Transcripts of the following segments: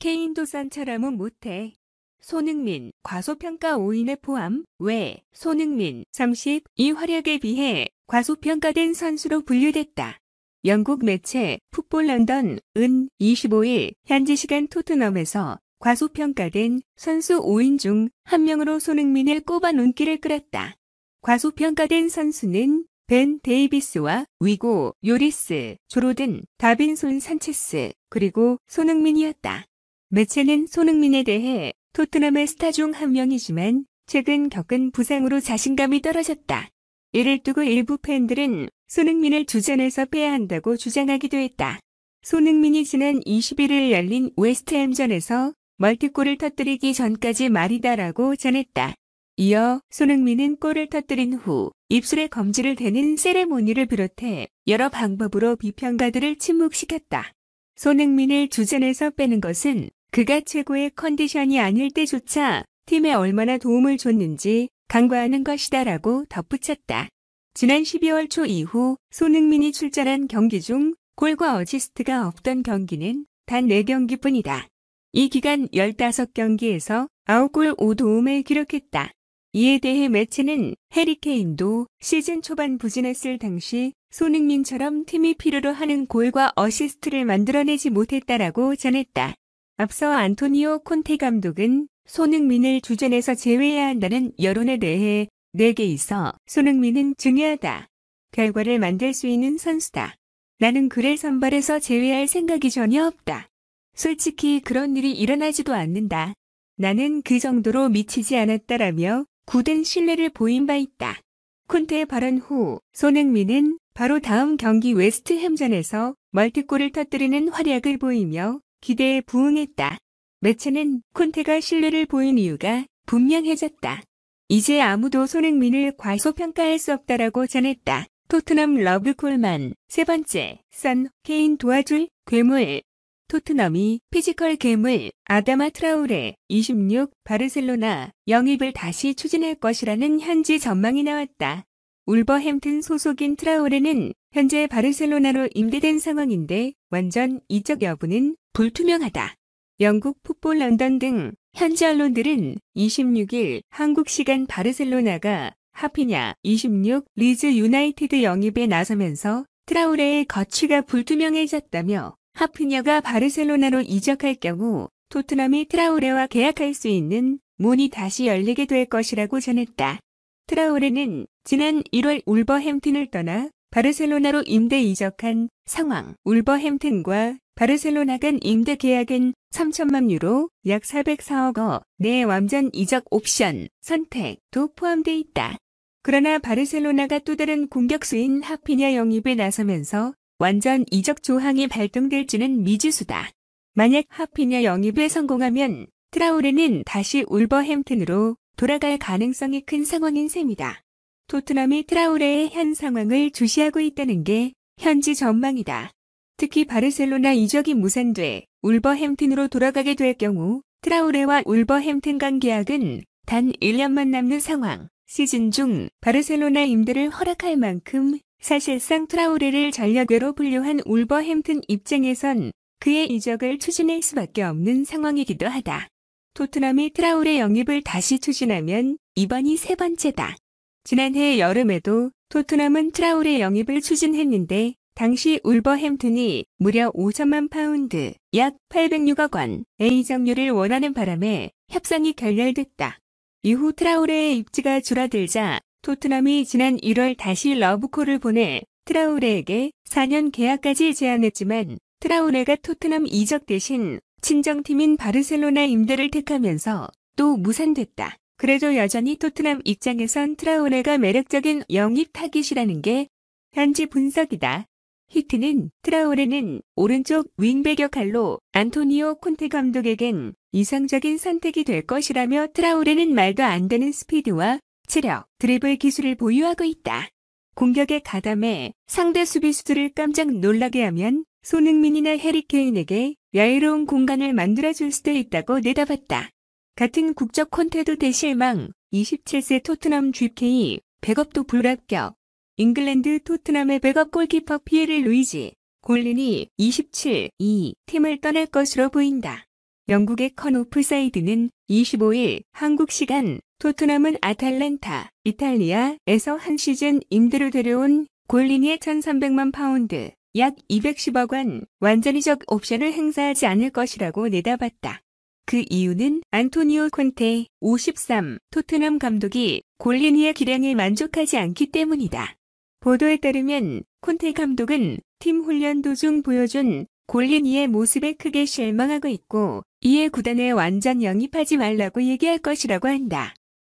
케인도 산처럼은 못해. 손흥민, 과소평가 5인에 포함. 왜 손흥민 30, 이 활약에 비해 과소평가된 선수로 분류됐다. 영국 매체 풋볼 런던은 25일 현지 시간 토트넘에서 과소평가된 선수 5인 중 한 명으로 손흥민을 꼽아 눈길을 끌었다. 과소평가된 선수는 벤 데이비스와 위고 요리스, 조르든, 다빈손 산체스, 그리고 손흥민이었다. 매체는 손흥민에 대해 토트넘의 스타 중 한 명이지만 최근 겪은 부상으로 자신감이 떨어졌다. 이를 두고 일부 팬들은 손흥민을 주전에서 빼야 한다고 주장하기도 했다. 손흥민이 지난 21일 열린 웨스트햄전에서 멀티골을 터뜨리기 전까지 말이다라고 전했다. 이어 손흥민은 골을 터뜨린 후 입술에 검지를 대는 세레모니를 비롯해 여러 방법으로 비평가들을 침묵시켰다. 손흥민을 주전에서 빼는 것은 그가 최고의 컨디션이 아닐 때조차 팀에 얼마나 도움을 줬는지 간과하는 것이다라고 덧붙였다. 지난 12월 초 이후 손흥민이 출전한 경기 중 골과 어시스트가 없던 경기는 단 4경기뿐이다. 이 기간 15경기에서 9골 5도움을 기록했다. 이에 대해 매체는 해리 케인도 시즌 초반 부진했을 당시 손흥민처럼 팀이 필요로 하는 골과 어시스트를 만들어내지 못했다라고 전했다. 앞서 안토니오 콘테 감독은 손흥민을 주전에서 제외해야 한다는 여론에 대해 내게 있어 손흥민은 중요하다. 결과를 만들 수 있는 선수다. 나는 그를 선발에서 제외할 생각이 전혀 없다. 솔직히 그런 일이 일어나지도 않는다. 나는 그 정도로 미치지 않았다라며 굳은 신뢰를 보인 바 있다. 콘테의 발언 후 손흥민은 바로 다음 경기 웨스트햄전에서 멀티골을 터뜨리는 활약을 보이며 기대에 부응했다. 매체는 콘테가 신뢰를 보인 이유가 분명해졌다. 이제 아무도 손흥민을 과소평가할 수 없다라고 전했다. 토트넘 러브콜만 세 번째, 선, 케인 도와줄 괴물. 토트넘이 피지컬 괴물 아다마 트라우레 26 바르셀로나 영입을 다시 추진할 것이라는 현지 전망이 나왔다. 울버햄튼 소속인 트라우레는 현재 바르셀로나로 임대된 상황인데 완전 이적 여부는 불투명하다. 영국 풋볼 런던 등 현지 언론들은 26일 한국 시간 바르셀로나가 하피냐 26 리즈 유나이티드 영입에 나서면서 트라우레의 거취가 불투명해졌다며 하피냐가 바르셀로나로 이적할 경우 토트넘이 트라우레와 계약할 수 있는 문이 다시 열리게 될 것이라고 전했다. 트라우레는 지난 1월 울버햄튼을 떠나 바르셀로나로 임대 이적한 상황. 울버햄튼과 바르셀로나 간 임대 계약은 3천만 유로, 약 404억 원 내 완전 이적 옵션 선택도 포함돼 있다. 그러나 바르셀로나가 또 다른 공격수인 하피냐 영입에 나서면서 완전 이적 조항이 발동될지는 미지수다. 만약 하피냐 영입에 성공하면 트라우레는 다시 울버햄튼으로 돌아갈 가능성이 큰 상황인 셈이다. 토트넘이 트라우레의 현 상황을 주시하고 있다는 게 현지 전망이다. 특히 바르셀로나 이적이 무산돼 울버햄튼으로 돌아가게 될 경우 트라우레와 울버햄튼 간 계약은 단 1년만 남는 상황. 시즌 중 바르셀로나 임대를 허락할 만큼 사실상 트라우레를 전력외로 분류한 울버햄튼 입장에선 그의 이적을 추진할 수밖에 없는 상황이기도 하다. 토트넘이 트라우레 영입을 다시 추진하면 이번이 세 번째다. 지난해 여름에도 토트넘은 트라우레 영입을 추진했는데 당시 울버햄튼이 무려 5천만 파운드, 약 806억 원의 이적료를 원하는 바람에 협상이 결렬됐다. 이후 트라우레의 입지가 줄어들자 토트넘이 지난 1월 다시 러브콜을 보내 트라우레에게 4년 계약까지 제안했지만 트라우레가 토트넘 이적 대신 친정팀인 바르셀로나 임대를 택하면서 또 무산됐다. 그래도 여전히 토트넘 입장에선 트라우레가 매력적인 영입 타깃이라는 게 현지 분석이다. 히트는 트라우레는 오른쪽 윙백 역할로 안토니오 콘테 감독에겐 이상적인 선택이 될 것이라며 트라우레는 말도 안 되는 스피드와 체력, 드리블 기술을 보유하고 있다. 공격에 가담해 상대 수비수들을 깜짝 놀라게 하면 손흥민이나 해리 케인에게 여유로운 공간을 만들어줄 수도 있다고 내다봤다. 같은 국적 콘테도 대실망, 27세 토트넘 GK, 백업도 불합격. 잉글랜드 토트넘의 백업 골키퍼 피에르 루이지 골린이 27, 2 팀을 떠날 것으로 보인다. 영국의 컨오프사이드는 25일 한국 시간 토트넘은 아탈란타, 이탈리아에서 한 시즌 임대로 데려온 골리니의 1,300만 파운드, 약 210억 원 완전히적 옵션을 행사하지 않을 것이라고 내다봤다. 그 이유는 안토니오 콘테 53 토트넘 감독이 골리니의 기량에 만족하지 않기 때문이다. 보도에 따르면 콘테 감독은 팀 훈련 도중 보여준 골리니의 모습에 크게 실망하고 있고 이에 구단에 완전 영입하지 말라고 얘기할 것이라고 한다.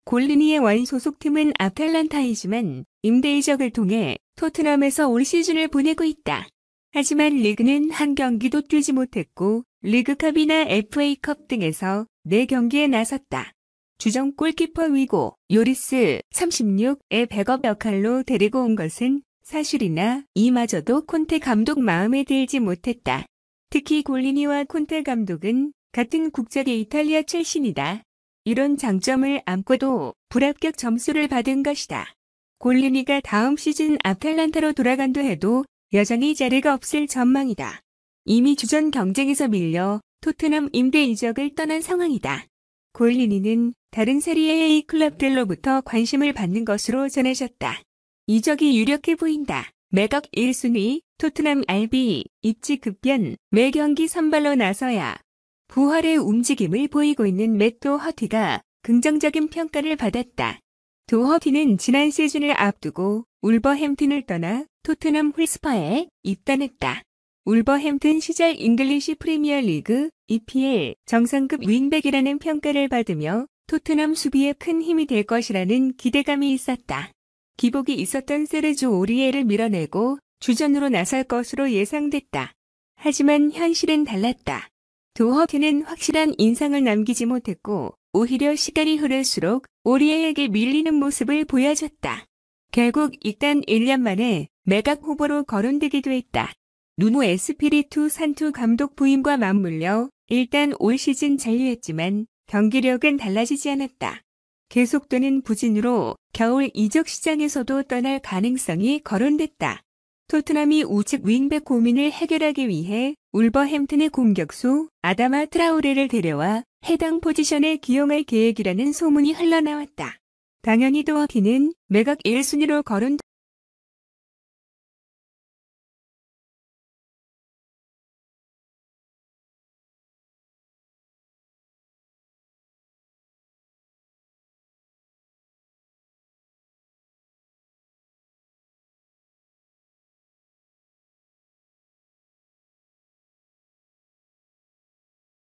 골리니의 원소속팀은 아탈란타이지만 임대 이적을 통해 토트넘에서 올 시즌을 보내고 있다. 하지만 리그는 한 경기도 뛰지 못했고 리그컵이나 FA컵 등에서 4경기에 나섰다. 주전 골키퍼 위고 요리스 36의 백업 역할로 데리고 온 것은 사실이나 이마저도 콘테 감독 마음에 들지 못했다. 특히 골리니와 콘테 감독은 같은 국적의 이탈리아 출신이다. 이런 장점을 안고도 불합격 점수를 받은 것이다. 골리니가 다음 시즌 아탈란타로 돌아간다 해도 여전히 자리가 없을 전망이다. 이미 주전 경쟁에서 밀려 토트넘 임대 이적을 떠난 상황이다. 골리니는 다른 세리에 A 클럽들로부터 관심을 받는 것으로 전해졌다. 이적이 유력해 보인다. 매각 1순위, 토트넘 RB, 입지 급변, 매 경기 선발로 나서야 부활의 움직임을 보이고 있는 맷 도허티가 긍정적인 평가를 받았다. 도허티는 지난 시즌을 앞두고 울버햄튼을 떠나 토트넘 홀스퍼에 입단했다. 울버햄튼 시절 잉글리시 프리미어리그 EPL 정상급 윙백이라는 평가를 받으며 토트넘 수비에 큰 힘이 될 것이라는 기대감이 있었다. 기복이 있었던 세르주 오리에를 밀어내고 주전으로 나설 것으로 예상됐다. 하지만 현실은 달랐다. 도허티는 확실한 인상을 남기지 못했고 오히려 시간이 흐를수록 오리에에게 밀리는 모습을 보여줬다. 결국 일단 1년 만에 매각 후보로 거론되기도 했다. 누누 에스피리투 산투 감독 부임과 맞물려 일단 올 시즌 잔류했지만 경기력은 달라지지 않았다. 계속되는 부진으로 겨울 이적 시장에서도 떠날 가능성이 거론됐다. 토트넘이 우측 윙백 고민을 해결하기 위해 울버햄튼의 공격수 아다마 트라우레를 데려와 해당 포지션에 기용할 계획이라는 소문이 흘러나왔다. 당연히 도허티는 매각 1순위로 거론됐다.